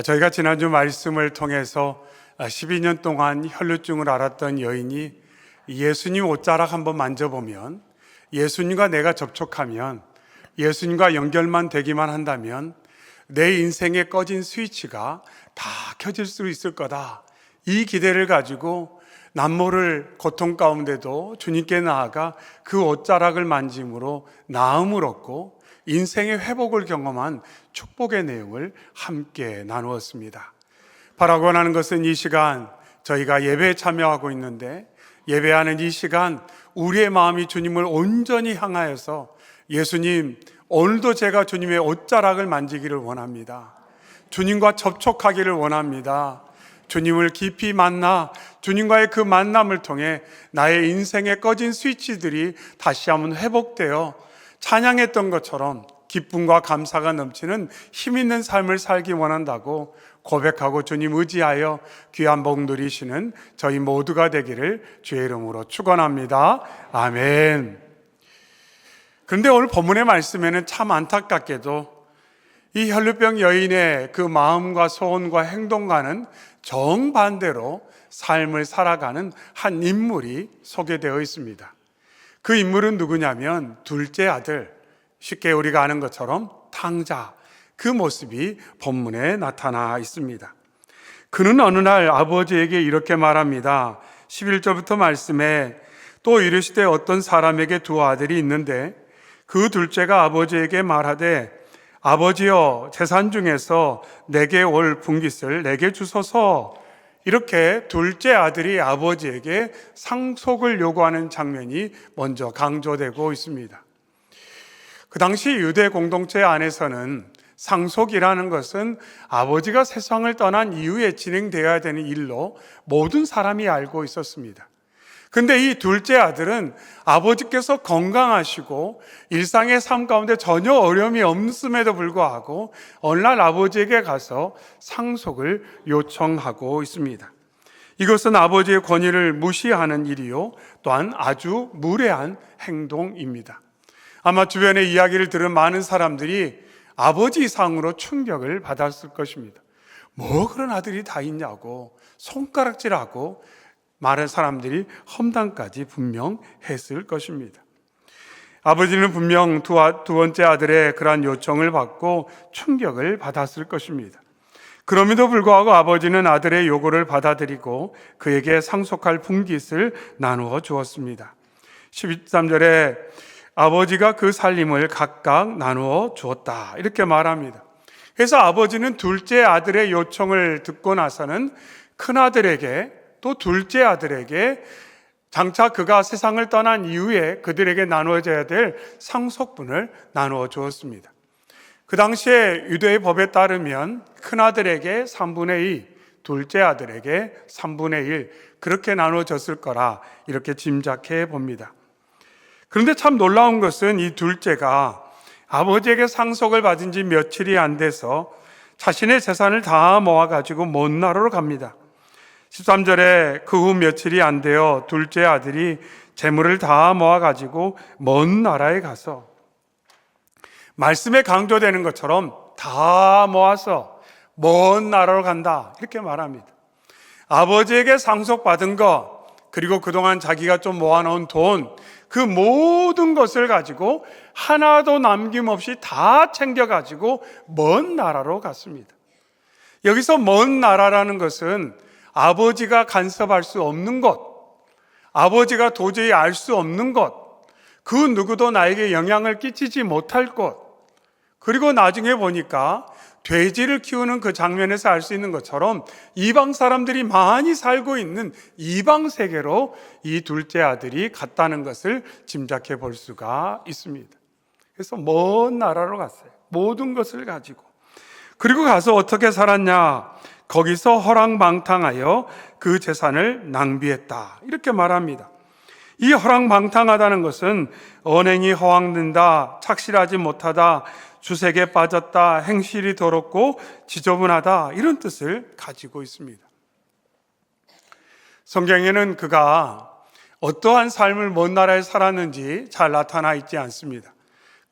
저희가 지난주 말씀을 통해서 12년 동안 혈루증을 앓았던 여인이 예수님 옷자락 한번 만져보면, 예수님과 내가 접촉하면, 예수님과 연결만 되기만 한다면 내 인생에 꺼진 스위치가 다 켜질 수 있을 거다, 이 기대를 가지고 남모를 고통 가운데도 주님께 나아가 그 옷자락을 만짐으로 나음을 얻고 인생의 회복을 경험한 축복의 내용을 함께 나누었습니다. 바라고 하는 것은 이 시간 저희가 예배에 참여하고 있는데, 예배하는 이 시간 우리의 마음이 주님을 온전히 향하여서 예수님, 오늘도 제가 주님의 옷자락을 만지기를 원합니다. 주님과 접촉하기를 원합니다. 주님을 깊이 만나 주님과의 그 만남을 통해 나의 인생에 꺼진 스위치들이 다시 한번 회복되어 찬양했던 것처럼 기쁨과 감사가 넘치는 힘 있는 삶을 살기 원한다고 고백하고 주님 의지하여 귀한 복 누리시는 저희 모두가 되기를 주의 이름으로 축원합니다. 아멘. 그런데 오늘 본문의 말씀에는 참 안타깝게도 이 혈루병 여인의 그 마음과 소원과 행동과는 정반대로 삶을 살아가는 한 인물이 소개되어 있습니다. 그 인물은 누구냐면 둘째 아들, 쉽게 우리가 아는 것처럼 탕자, 그 모습이 본문에 나타나 있습니다. 그는 어느 날 아버지에게 이렇게 말합니다. 11절부터 말씀에 또 이르시되 어떤 사람에게 두 아들이 있는데 그 둘째가 아버지에게 말하되 아버지여 재산 중에서 내게 올 분깃을 내게 주소서. 이렇게 둘째 아들이 아버지에게 상속을 요구하는 장면이 먼저 강조되고 있습니다. 그 당시 유대 공동체 안에서는 상속이라는 것은 아버지가 세상을 떠난 이후에 진행되어야 되는 일로 모든 사람이 알고 있었습니다. 근데 이 둘째 아들은 아버지께서 건강하시고 일상의 삶 가운데 전혀 어려움이 없음에도 불구하고 어느 날 아버지에게 가서 상속을 요청하고 있습니다. 이것은 아버지의 권위를 무시하는 일이요, 또한 아주 무례한 행동입니다. 아마 주변의 이야기를 들은 많은 사람들이 아버지 이상으로 충격을 받았을 것입니다. 뭐 그런 아들이 다 있냐고 손가락질하고 많은 사람들이 험담까지 분명 했을 것입니다. 아버지는 분명 두 번째 아들의 그러한 요청을 받고 충격을 받았을 것입니다. 그럼에도 불구하고 아버지는 아들의 요구를 받아들이고 그에게 상속할 분깃을 나누어 주었습니다. 13절에 아버지가 그 살림을 각각 나누어 주었다, 이렇게 말합니다. 그래서 아버지는 둘째 아들의 요청을 듣고 나서는 큰아들에게 또 둘째 아들에게 장차 그가 세상을 떠난 이후에 그들에게 나누어져야 될 상속분을 나누어 주었습니다. 그 당시에 유대의 법에 따르면 큰아들에게 3분의 2, 둘째 아들에게 3분의 1, 그렇게 나누어졌을 거라 이렇게 짐작해 봅니다. 그런데 참 놀라운 것은 이 둘째가 아버지에게 상속을 받은 지 며칠이 안 돼서 자신의 재산을 다 모아가지고 먼 나라로 갑니다. 13절에 그 후 며칠이 안 되어 둘째 아들이 재물을 다 모아가지고 먼 나라에 가서, 말씀에 강조되는 것처럼 다 모아서 먼 나라로 간다, 이렇게 말합니다. 아버지에게 상속받은 것, 그리고 그동안 자기가 좀 모아놓은 돈, 그 모든 것을 가지고 하나도 남김없이 다 챙겨가지고 먼 나라로 갔습니다. 여기서 먼 나라라는 것은 아버지가 간섭할 수 없는 곳, 아버지가 도저히 알 수 없는 곳, 그 누구도 나에게 영향을 끼치지 못할 곳, 그리고 나중에 보니까 돼지를 키우는 그 장면에서 알 수 있는 것처럼 이방 사람들이 많이 살고 있는 이방 세계로 이 둘째 아들이 갔다는 것을 짐작해 볼 수가 있습니다. 그래서 먼 나라로 갔어요. 모든 것을 가지고. 그리고 가서 어떻게 살았냐? 거기서 허랑방탕하여 그 재산을 낭비했다, 이렇게 말합니다. 이 허랑방탕하다는 것은 언행이 허황된다, 착실하지 못하다, 주색에 빠졌다, 행실이 더럽고 지저분하다, 이런 뜻을 가지고 있습니다. 성경에는 그가 어떠한 삶을 먼 나라에 살았는지 잘 나타나 있지 않습니다.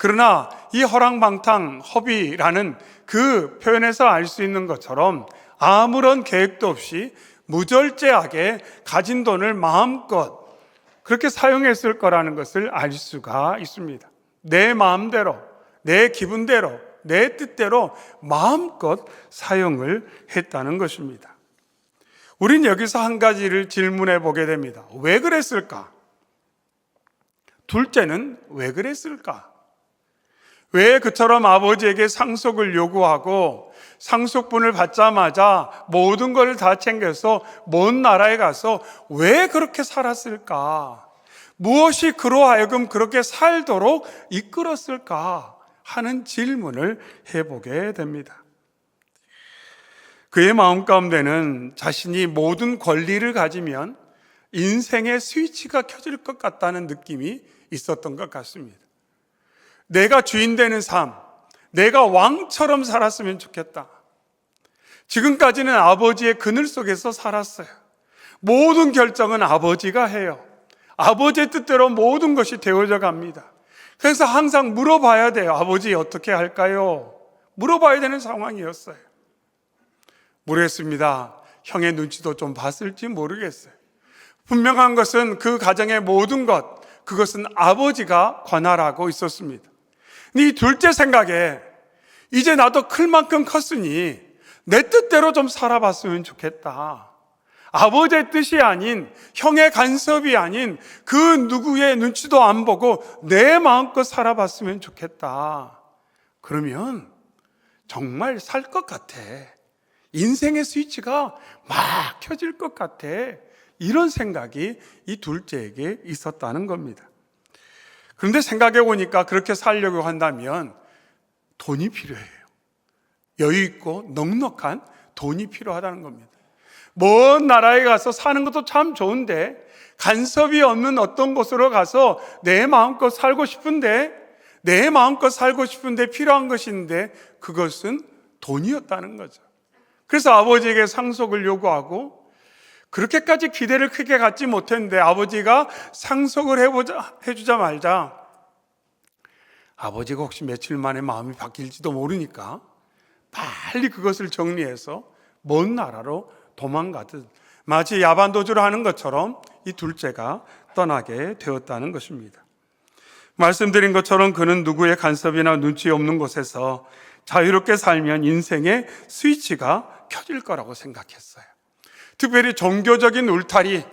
그러나 이 허랑방탕 허비라는 그 표현에서 알 수 있는 것처럼 아무런 계획도 없이 무절제하게 가진 돈을 마음껏 그렇게 사용했을 거라는 것을 알 수가 있습니다. 내 마음대로, 내 기분대로, 내 뜻대로 마음껏 사용을 했다는 것입니다. 우린 여기서 한 가지를 질문해 보게 됩니다. 왜 그랬을까? 둘째는 왜 그랬을까? 왜 그처럼 아버지에게 상속을 요구하고 상속분을 받자마자 모든 걸 다 챙겨서 먼 나라에 가서 왜 그렇게 살았을까? 무엇이 그로 하여금 그렇게 살도록 이끌었을까? 하는 질문을 해보게 됩니다. 그의 마음 가운데는 자신이 모든 권리를 가지면 인생의 스위치가 켜질 것 같다는 느낌이 있었던 것 같습니다. 내가 주인 되는 삶, 내가 왕처럼 살았으면 좋겠다. 지금까지는 아버지의 그늘 속에서 살았어요. 모든 결정은 아버지가 해요. 아버지의 뜻대로 모든 것이 되어져 갑니다. 그래서 항상 물어봐야 돼요. 아버지 어떻게 할까요? 물어봐야 되는 상황이었어요. 모르겠습니다. 형의 눈치도 좀 봤을지 모르겠어요. 분명한 것은 그 가정의 모든 것, 그것은 아버지가 관할하고 있었습니다. 이 둘째 생각에 이제 나도 클 만큼 컸으니 내 뜻대로 좀 살아봤으면 좋겠다. 아버지의 뜻이 아닌, 형의 간섭이 아닌 그 누구의 눈치도 안 보고 내 마음껏 살아봤으면 좋겠다. 그러면 정말 살 것 같아. 인생의 스위치가 막 켜질 것 같아. 이런 생각이 이 둘째에게 있었다는 겁니다. 그런데 생각해 보니까 그렇게 살려고 한다면 돈이 필요해요. 여유 있고 넉넉한 돈이 필요하다는 겁니다. 먼 나라에 가서 사는 것도 참 좋은데 간섭이 없는 어떤 곳으로 가서 내 마음껏 살고 싶은데 필요한 것인데 그것은 돈이었다는 거죠. 그래서 아버지에게 상속을 요구하고 그렇게까지 기대를 크게 갖지 못했는데 아버지가 상속을 해주자 말자 아버지가 혹시 며칠 만에 마음이 바뀔지도 모르니까 빨리 그것을 정리해서 먼 나라로 도망가듯 마치 야반도주를 하는 것처럼 이 둘째가 떠나게 되었다는 것입니다. 말씀드린 것처럼 그는 누구의 간섭이나 눈치 없는 곳에서 자유롭게 살면 인생의 스위치가 켜질 거라고 생각했어요. 특별히 종교적인 울타리,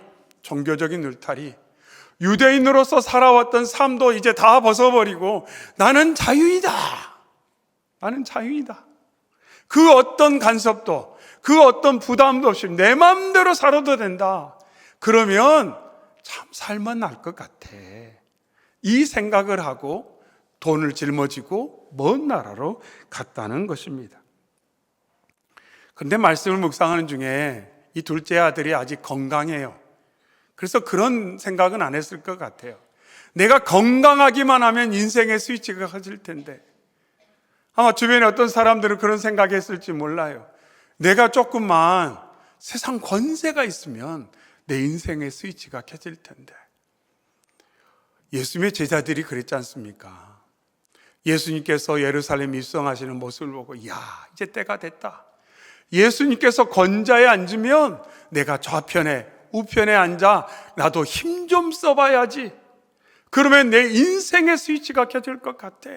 유대인으로서 살아왔던 삶도 이제 다 벗어버리고 나는 자유이다. 그 어떤 간섭도, 그 어떤 부담도 없이 내 마음대로 살아도 된다. 그러면 참 살만 날 것 같아. 이 생각을 하고 돈을 짊어지고 먼 나라로 갔다는 것입니다. 그런데 말씀을 묵상하는 중에 이 둘째 아들이 아직 건강해요. 그래서 그런 생각은 안 했을 것 같아요. 내가 건강하기만 하면 인생의 스위치가 켜질 텐데 아마 주변에 어떤 사람들은 그런 생각했을지 몰라요. 내가 조금만 세상 권세가 있으면 내 인생의 스위치가 켜질 텐데. 예수님의 제자들이 그랬지 않습니까? 예수님께서 예루살렘 입성하시는 모습을 보고 이제 때가 됐다. 예수님께서 권좌에 앉으면 내가 좌편에 우편에 앉아 나도 힘 좀 써봐야지. 그러면 내 인생의 스위치가 켜질 것 같아.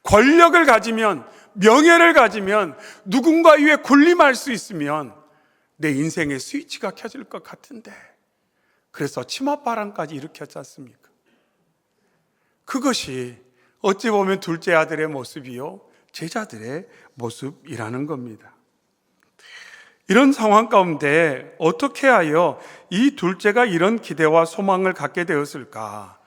권력을 가지면, 명예를 가지면, 누군가 위에 군림할 수 있으면 내 인생의 스위치가 켜질 것 같은데. 그래서 치맛바람까지 일으켰지 않습니까? 그것이 어찌 보면 둘째 아들의 모습이요, 제자들의 모습이라는 겁니다. 이런 상황 가운데 어떻게 하여 이 둘째가 이런 기대와 소망을 갖게 되었을까?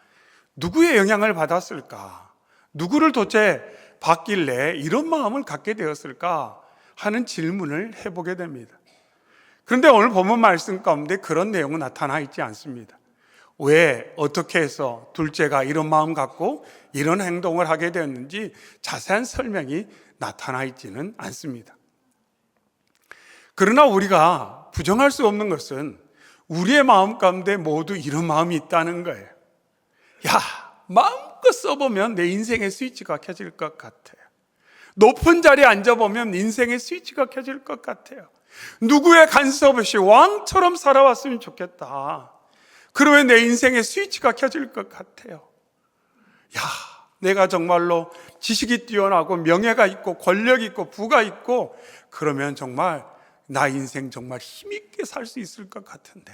누구의 영향을 받았을까? 누구를 도대체 받길래 이런 마음을 갖게 되었을까? 하는 질문을 해보게 됩니다. 그런데 오늘 본문 말씀 가운데 그런 내용은 나타나 있지 않습니다. 왜, 어떻게 해서 둘째가 이런 마음 갖고 이런 행동을 하게 되었는지 자세한 설명이 나타나 있지는 않습니다. 그러나 우리가 부정할 수 없는 것은 우리의 마음 가운데 모두 이런 마음이 있다는 거예요. 마음껏 마음껏 써보면 내 인생의 스위치가 켜질 것 같아요. 높은 자리에 앉아보면 인생의 스위치가 켜질 것 같아요. 누구의 간섭 없이 왕처럼 살아왔으면 좋겠다. 그러면 내 인생의 스위치가 켜질 것 같아요. 야, 내가 정말로 지식이 뛰어나고 명예가 있고 권력이 있고 부가 있고 그러면 정말 나 인생 정말 힘있게 살 수 있을 것 같은데,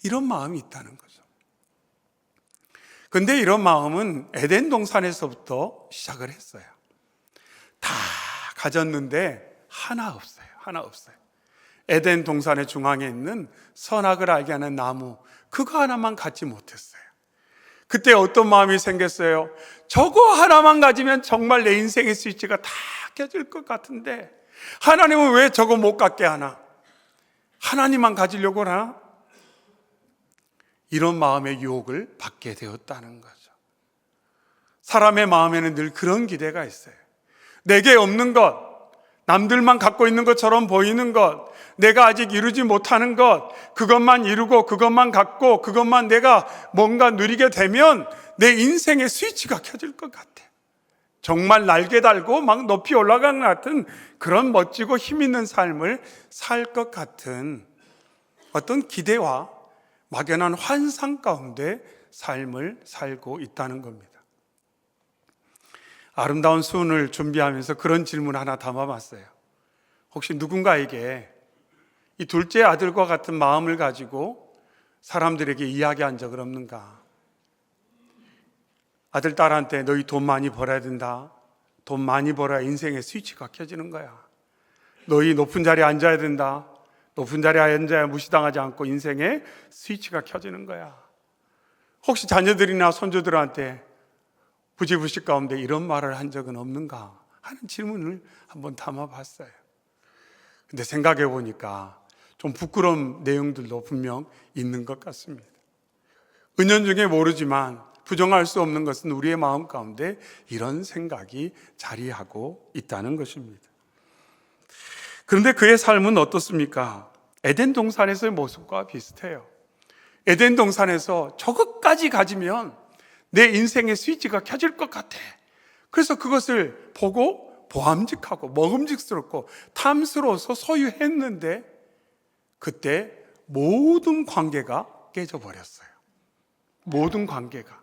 이런 마음이 있다는 거죠. 근데 이런 마음은 에덴 동산에서부터 시작을 했어요. 다 가졌는데 하나 없어요. 하나 없어요. 에덴 동산의 중앙에 있는 선악을 알게 하는 나무, 그거 하나만 갖지 못했어요. 그때 어떤 마음이 생겼어요? 저거 하나만 가지면 정말 내 인생의 스위치가 다 켜질 것 같은데 하나님은 왜 저거 못 갖게 하나? 하나님만 가지려고 하나? 이런 마음의 유혹을 받게 되었다는 거죠. 사람의 마음에는 늘 그런 기대가 있어요. 내게 없는 것, 남들만 갖고 있는 것처럼 보이는 것, 내가 아직 이루지 못하는 것, 그것만 이루고 그것만 갖고 그것만 내가 뭔가 누리게 되면 내 인생의 스위치가 켜질 것 같아. 정말 날개 달고 막 높이 올라가는 것 같은 그런 멋지고 힘 있는 삶을 살 것 같은 어떤 기대와 막연한 환상 가운데 삶을 살고 있다는 겁니다. 아름다운 수훈을 준비하면서 그런 질문 하나 담아봤어요. 혹시 누군가에게 이 둘째 아들과 같은 마음을 가지고 사람들에게 이야기한 적은 없는가? 아들, 딸한테 너희 돈 많이 벌어야 된다. 돈 많이 벌어야 인생의 스위치가 켜지는 거야. 너희 높은 자리에 앉아야 된다. 높은 자리에 앉아야 무시당하지 않고 인생의 스위치가 켜지는 거야. 혹시 자녀들이나 손주들한테 부지부식 가운데 이런 말을 한 적은 없는가 하는 질문을 한번 담아봤어요. 근데 생각해 보니까 좀 부끄러운 내용들도 분명 있는 것 같습니다. 은연중에 모르지만 부정할 수 없는 것은 우리의 마음 가운데 이런 생각이 자리하고 있다는 것입니다. 그런데 그의 삶은 어떻습니까? 에덴 동산에서의 모습과 비슷해요. 에덴 동산에서 저것까지 가지면 내 인생의 스위치가 켜질 것 같아. 그래서 그것을 보고 보암직하고 먹음직스럽고 탐스러워서 소유했는데 그때 모든 관계가 깨져버렸어요. 모든 관계가.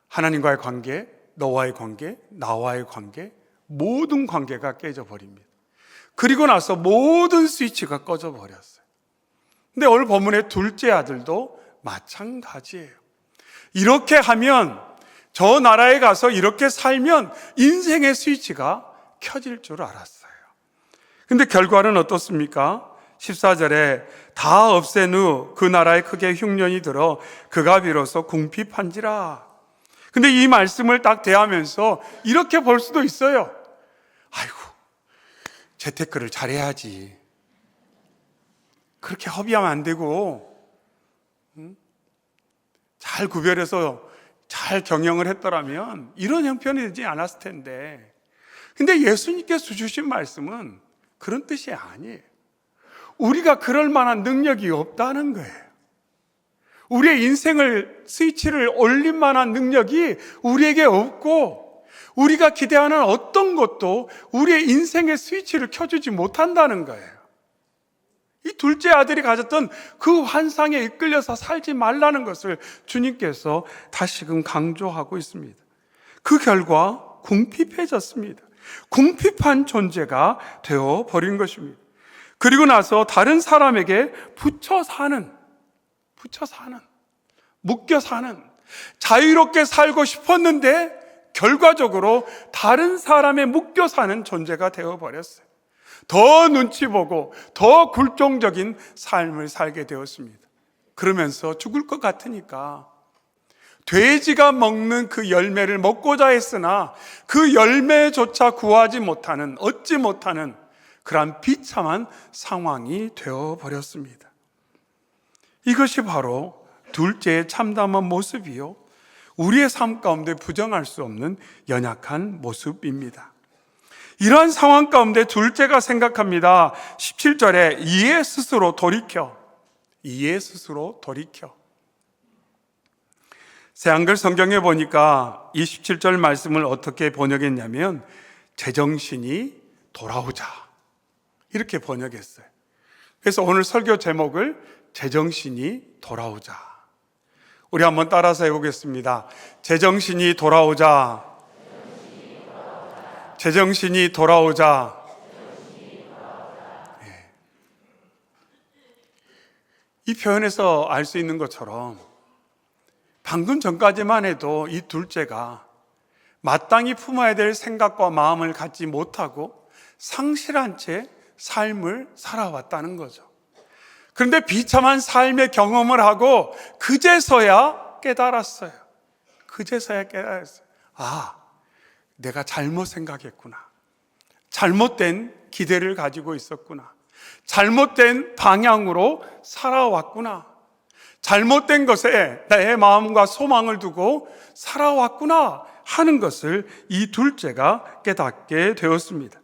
하나님과의 관계, 너와의 관계, 나와의 관계, 모든 관계가 깨져버립니다. 그리고 나서 모든 스위치가 꺼져버렸어요. 근데 오늘 본문의 둘째 아들도 마찬가지예요. 이렇게 하면, 저 나라에 가서 이렇게 살면 인생의 스위치가 켜질 줄 알았어요. 근데 결과는 어떻습니까? 14절에 다 없앤 후 그 나라에 크게 흉년이 들어 그가 비로소 궁핍한지라. 근데 이 말씀을 딱 대하면서 이렇게 볼 수도 있어요. 아이고, 재테크를 잘해야지. 그렇게 허비하면 안 되고, 잘 구별해서 잘 경영을 했더라면 이런 형편이 되지 않았을 텐데. 근데 예수님께서 주신 말씀은 그런 뜻이 아니에요. 우리가 그럴 만한 능력이 없다는 거예요. 우리의 인생을 스위치를 올릴 만한 능력이 우리에게 없고, 우리가 기대하는 어떤 것도 우리의 인생의 스위치를 켜주지 못한다는 거예요. 이 둘째 아들이 가졌던 그 환상에 이끌려서 살지 말라는 것을 주님께서 다시금 강조하고 있습니다. 그 결과 궁핍해졌습니다. 궁핍한 존재가 되어버린 것입니다. 그리고 나서 다른 사람에게 묶여 사는, 자유롭게 살고 싶었는데 결과적으로 다른 사람에 묶여 사는 존재가 되어버렸어요. 더 눈치 보고 더 굴종적인 삶을 살게 되었습니다. 그러면서 죽을 것 같으니까 돼지가 먹는 그 열매를 먹고자 했으나 그 열매조차 구하지 못하는, 얻지 못하는 그러한 비참한 상황이 되어버렸습니다. 이것이 바로 둘째의 참담한 모습이요, 우리의 삶 가운데 부정할 수 없는 연약한 모습입니다. 이러한 상황 가운데 둘째가 생각합니다. 17절에 이에 스스로 돌이켜 새한글 성경에 보니까 27절 말씀을 어떻게 번역했냐면 제정신이 돌아오자 이렇게 번역했어요. 그래서 오늘 설교 제목을 제정신이 돌아오자. 우리 한번 따라서 해보겠습니다. 제정신이 돌아오자. 제정신이 돌아오자. 이 표현에서 알 수 있는 것처럼 방금 전까지만 해도 이 둘째가 마땅히 품어야 될 생각과 마음을 갖지 못하고 상실한 채 삶을 살아왔다는 거죠. 그런데 비참한 삶의 경험을 하고 그제서야 깨달았어요. 그제서야 깨달았어요. 아, 내가 잘못 생각했구나. 잘못된 기대를 가지고 있었구나. 잘못된 방향으로 살아왔구나. 잘못된 것에 나의 마음과 소망을 두고 살아왔구나 하는 것을 이 둘째가 깨닫게 되었습니다.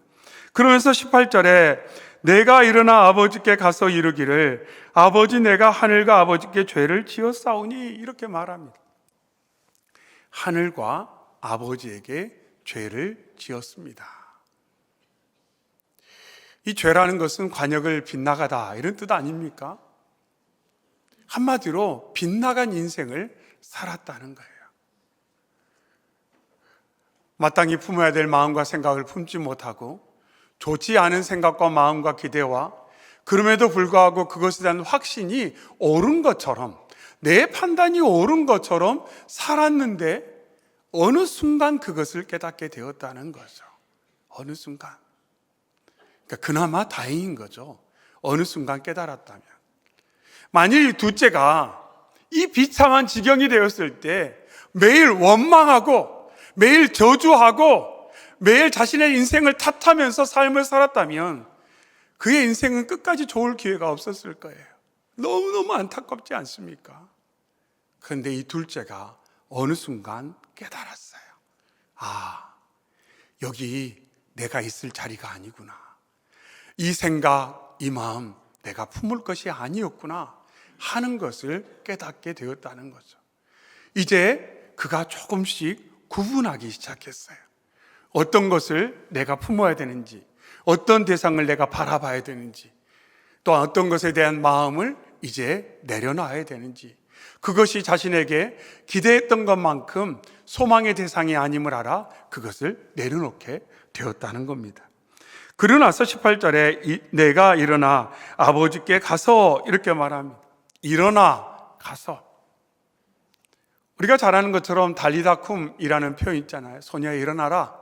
그러면서 18절에 내가 일어나 아버지께 가서 이르기를 아버지 내가 하늘과 아버지께 죄를 지었사오니 이렇게 말합니다. 하늘과 아버지에게 죄를 지었습니다. 이 죄라는 것은 관역을 빗나가다 이런 뜻 아닙니까? 한마디로 빗나간 인생을 살았다는 거예요. 마땅히 품어야 될 마음과 생각을 품지 못하고 좋지 않은 생각과 마음과 기대와 그럼에도 불구하고 그것에 대한 확신이 옳은 것처럼 내 판단이 옳은 것처럼 살았는데 어느 순간 그것을 깨닫게 되었다는 거죠. 어느 순간. 그러니까 그나마 다행인 거죠. 어느 순간 깨달았다면. 만일 이 둘째가 이 비참한 지경이 되었을 때 매일 원망하고 매일 저주하고 매일 자신의 인생을 탓하면서 삶을 살았다면 그의 인생은 끝까지 좋을 기회가 없었을 거예요. 너무너무 안타깝지 않습니까? 그런데 이 둘째가 어느 순간 깨달았어요. 아, 여기 내가 있을 자리가 아니구나. 이 생각, 이 마음 내가 품을 것이 아니었구나 하는 것을 깨닫게 되었다는 거죠. 이제 그가 조금씩 구분하기 시작했어요. 어떤 것을 내가 품어야 되는지, 어떤 대상을 내가 바라봐야 되는지, 또 어떤 것에 대한 마음을 이제 내려놔야 되는지, 그것이 자신에게 기대했던 것만큼 소망의 대상이 아님을 알아 그것을 내려놓게 되었다는 겁니다. 그러고 나서 18절에 내가 일어나 아버지께 가서 이렇게 말합니다. 일어나 가서. 우리가 잘 아는 것처럼 달리다 쿰이라는 표현 있잖아요. 소녀야 일어나라.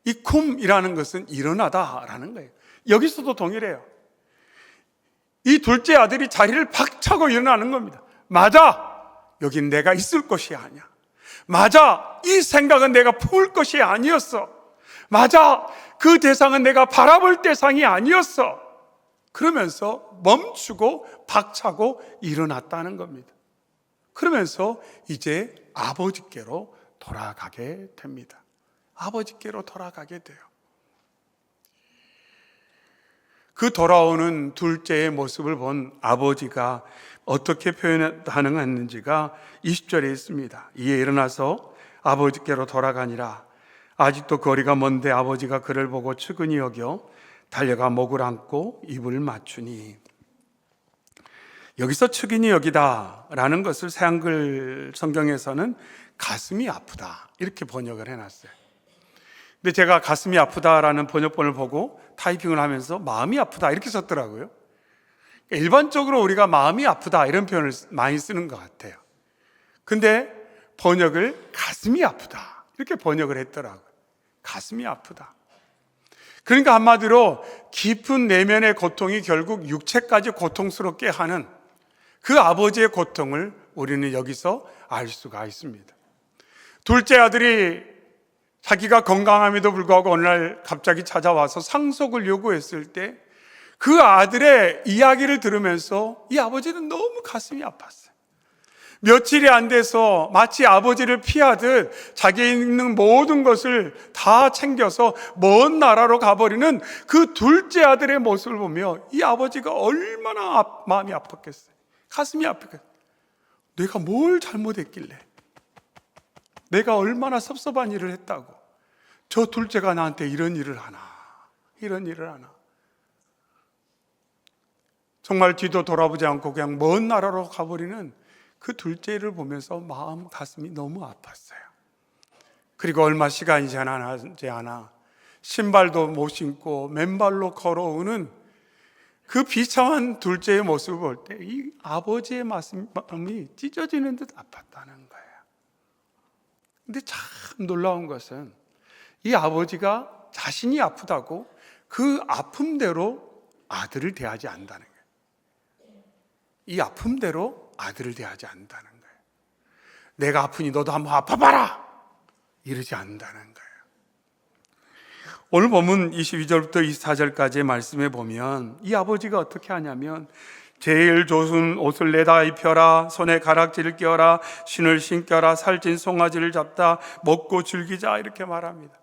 이 쿰이라는 것은 일어나다라는 거예요. 여기서도 동일해요. 이 둘째 아들이 자리를 박차고 일어나는 겁니다. 맞아, 여긴 내가 있을 곳이 아니야. 맞아, 이 생각은 내가 품을 것이 아니었어. 맞아, 그 대상은 내가 바라볼 대상이 아니었어. 그러면서 멈추고 박차고 일어났다는 겁니다. 그러면서 이제 아버지께로 돌아가게 됩니다. 아버지께로 돌아가게 돼요. 그 돌아오는 둘째의 모습을 본 아버지가 어떻게 표현하는지가 20절에 있습니다. 이에 일어나서 아버지께로 돌아가니라. 아직도 거리가 먼데 아버지가 그를 보고 측은히 여겨 달려가 목을 안고 입을 맞추니. 여기서 측은히 여기다라는 것을 새한글 성경에서는 가슴이 아프다 이렇게 번역을 해놨어요. 근데 제가 가슴이 아프다라는 번역본을 보고 타이핑을 하면서 마음이 아프다 이렇게 썼더라고요. 일반적으로 우리가 마음이 아프다 이런 표현을 많이 쓰는 것 같아요. 근데 번역을 가슴이 아프다 이렇게 번역을 했더라고요. 가슴이 아프다. 그러니까 한마디로 깊은 내면의 고통이 결국 육체까지 고통스럽게 하는 그 아버지의 고통을 우리는 여기서 알 수가 있습니다. 둘째 아들이 자기가 건강함에도 불구하고 어느 날 갑자기 찾아와서 상속을 요구했을 때 그 아들의 이야기를 들으면서 이 아버지는 너무 가슴이 아팠어요. 며칠이 안 돼서 마치 아버지를 피하듯 자기에 있는 모든 것을 다 챙겨서 먼 나라로 가버리는 그 둘째 아들의 모습을 보며 이 아버지가 얼마나 마음이 아팠겠어요. 가슴이 아팠겠어요. 내가 뭘 잘못했길래 내가 얼마나 섭섭한 일을 했다고 저 둘째가 나한테 이런 일을 하나, 이런 일을 하나. 정말 뒤도 돌아보지 않고 그냥 먼 나라로 가버리는 그 둘째를 보면서 마음 가슴이 너무 아팠어요. 그리고 얼마 시간이 지나지 않아 신발도 못 신고 맨발로 걸어오는 그 비참한 둘째의 모습을 볼 때 이 아버지의 마음이 찢어지는 듯 아팠다는 거예요. 근데 참 놀라운 것은 이 아버지가 자신이 아프다고 그 아픔대로 아들을 대하지 않는다는 거예요. 이 아픔대로 아들을 대하지 않는다는 거예요. 내가 아프니 너도 한번 아파봐라! 이러지 않는다는 거예요. 오늘 본문 22절부터 24절까지의 말씀에 보면 이 아버지가 어떻게 하냐면 제일 좋은 옷을 내다 입혀라, 손에 가락지를 끼워라, 신을 신겨라, 살찐 송아지를 잡다, 먹고 즐기자, 이렇게 말합니다.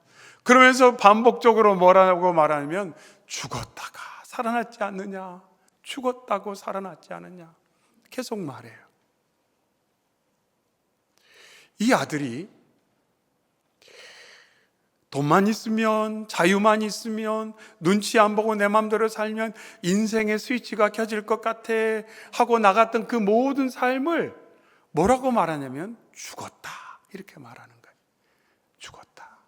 그러면서 반복적으로 뭐라고 말하냐면 죽었다가 살아났지 않느냐, 죽었다고 살아났지 않느냐 계속 말해요. 이 아들이 돈만 있으면, 자유만 있으면, 눈치 안 보고 내 마음대로 살면 인생의 스위치가 켜질 것 같아 하고 나갔던 그 모든 삶을 뭐라고 말하냐면 죽었다, 이렇게 말하는 거예요. 죽었다.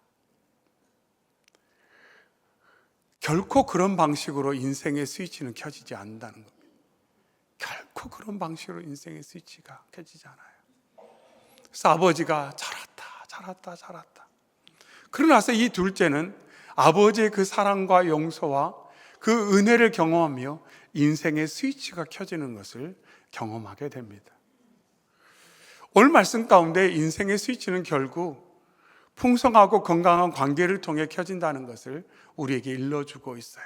결코 그런 방식으로 인생의 스위치는 켜지지 않는다는 겁니다. 결코 그런 방식으로 인생의 스위치가 켜지지 않아요. 그래서 아버지가 잘했다. 그러나서 이 둘째는 아버지의 그 사랑과 용서와 그 은혜를 경험하며 인생의 스위치가 켜지는 것을 경험하게 됩니다. 오늘 말씀 가운데 인생의 스위치는 결국 풍성하고 건강한 관계를 통해 켜진다는 것을 우리에게 일러주고 있어요.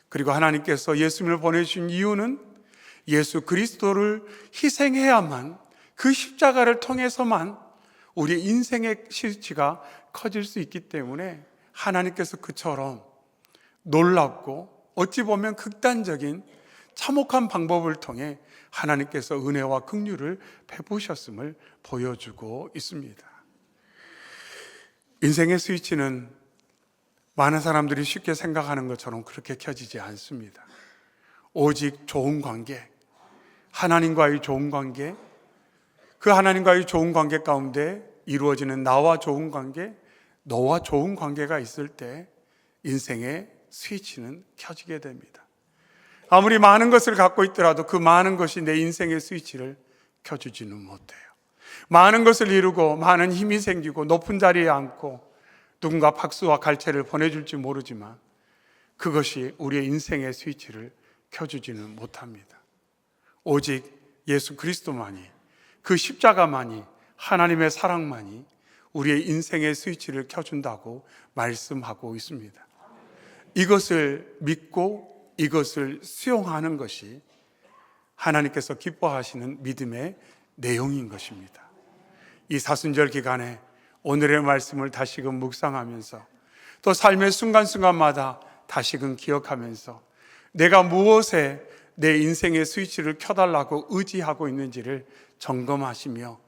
그리고 하나님께서 예수님을 보내주신 이유는 예수 그리스도를 희생해야만, 그 십자가를 통해서만 우리의 인생의 스위치가 커질 수 있기 때문에 하나님께서 그처럼 놀랍고 어찌 보면 극단적인 참혹한 방법을 통해 하나님께서 은혜와 긍휼을 베푸셨음을 보여주고 있습니다. 인생의 스위치는 많은 사람들이 쉽게 생각하는 것처럼 그렇게 켜지지 않습니다. 오직 좋은 관계, 하나님과의 좋은 관계, 그 하나님과의 좋은 관계 가운데 이루어지는 나와 좋은 관계, 너와 좋은 관계가 있을 때 인생의 스위치는 켜지게 됩니다. 아무리 많은 것을 갖고 있더라도 그 많은 것이 내 인생의 스위치를 켜주지는 못해요. 많은 것을 이루고 많은 힘이 생기고 높은 자리에 앉고 누군가 박수와 갈채를 보내줄지 모르지만 그것이 우리의 인생의 스위치를 켜주지는 못합니다. 오직 예수 그리스도만이, 그 십자가만이, 하나님의 사랑만이 우리의 인생의 스위치를 켜준다고 말씀하고 있습니다. 이것을 믿고 이것을 수용하는 것이 하나님께서 기뻐하시는 믿음의 내용인 것입니다. 이 사순절 기간에 오늘의 말씀을 다시금 묵상하면서 또 삶의 순간순간마다 다시금 기억하면서 내가 무엇에 내 인생의 스위치를 켜달라고 의지하고 있는지를 점검하시며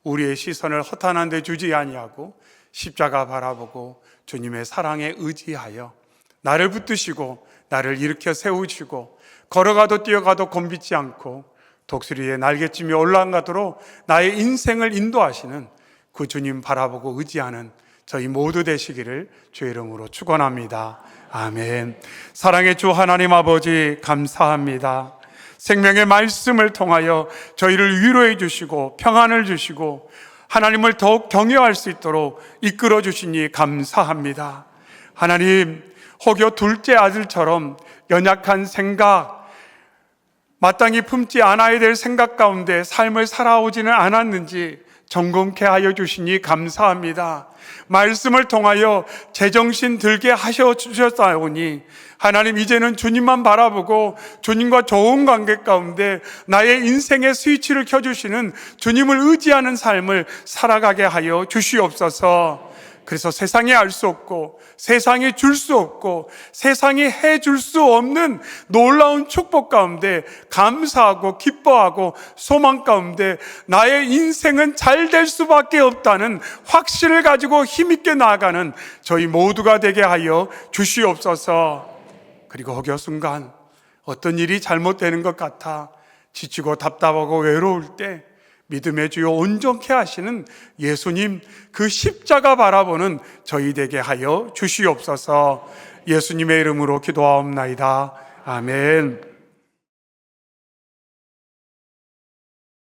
우리의 시선을 허탄한 데 주지 아니하고 십자가 바라보고 주님의 사랑에 의지하여 나를 붙드시고 나를 일으켜 세우시고 걸어가도 뛰어가도 곤빗지 않고 독수리의 날개쯤에 올라가도록 나의 인생을 인도하시는 그 주님 바라보고 의지하는 저희 모두 되시기를 주의 이름으로 축원합니다. 아멘. 사랑의 주 하나님 아버지 감사합니다. 생명의 말씀을 통하여 저희를 위로해 주시고 평안을 주시고 하나님을 더욱 경외할 수 있도록 이끌어 주시니 감사합니다. 하나님, 혹여 둘째 아들처럼 연약한 생각, 마땅히 품지 않아야 될 생각 가운데 삶을 살아오지는 않았는지 점검케 하여 주시니 감사합니다. 말씀을 통하여 제정신 들게 하셔 주셨사오니 하나님, 이제는 주님만 바라보고 주님과 좋은 관계 가운데 나의 인생의 스위치를 켜주시는 주님을 의지하는 삶을 살아가게 하여 주시옵소서. 그래서 세상에 알 수 없고 세상에 줄 수 없고 세상에 해줄 수 없는 놀라운 축복 가운데 감사하고 기뻐하고 소망 가운데 나의 인생은 잘 될 수밖에 없다는 확신을 가지고 힘있게 나아가는 저희 모두가 되게 하여 주시옵소서. 그리고 혹여 순간 어떤 일이 잘못되는 것 같아 지치고 답답하고 외로울 때 믿음의 주요 온전케 하시는 예수님 그 십자가 바라보는 저희 되게 하여 주시옵소서. 예수님의 이름으로 기도하옵나이다. 아멘.